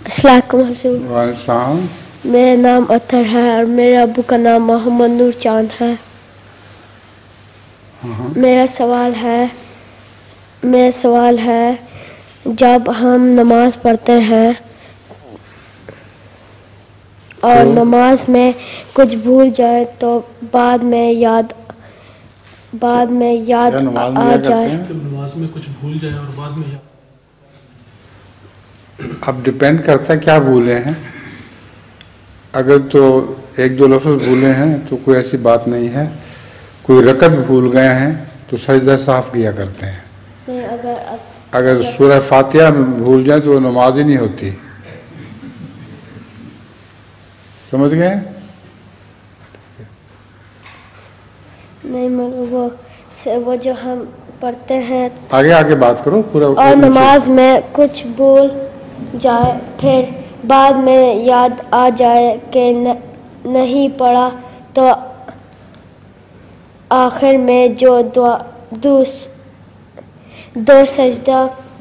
السلام علیکم حضور. وعلیکم السلام. میرا نام اطہر ہے اور میرے ابو کا نام محمد نور چاند ہے. میرا سوال ہے جب ہم نماز پڑھتے ہیں اور نماز میں کچھ بھول جائے تو بعد میں یاد آ جائے. نماز میں کچھ بھول جائے اور بعد میں یاد. اب ڈپینڈ کرتا ہے کیا بھولے ہیں. اگر تو ایک دو لفظ بھولے ہیں تو کوئی ایسی بات نہیں ہے. کوئی رکعت بھول گئے ہیں تو سجدہ صاف کیا کرتے ہیں. اگر سورہ فاتحہ بھول جائیں تو وہ نماز ہی نہیں ہوتی. سمجھ گئے؟ نہیں وہ جو ہم پڑھتے ہیں آگے بات کرو پورا. اور نماز میں کچھ بھول جائے پھر بعد میں یاد آ جائے کہ نہیں پڑھا تو آخر میں جو دو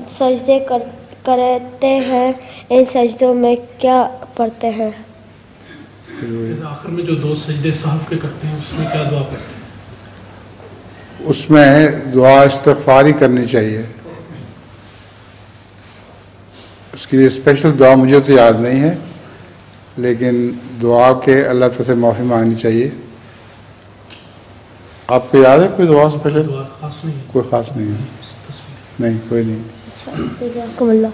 سجدے کرتے ہیں ان سجدوں میں کیا پڑھتے ہیں؟ آخر میں جو 2 سجدے صحف کے کرتے ہیں اس میں کیا دعا پڑھتے ہیں؟ اس میں دعا استغفاری کرنی چاہیے. اس کے لیے اسپیشل دعا مجھے تو یاد نہیں ہے لیکن دعا کے اللہ تعالی سے معافی مانگنی چاہیے. آپ کو یاد ہے کوئی دعا اسپیشل؟ خاص نہیں. کوئی خاص نہیں ہے. نہیں کوئی نہیں. جزاکم اللہ.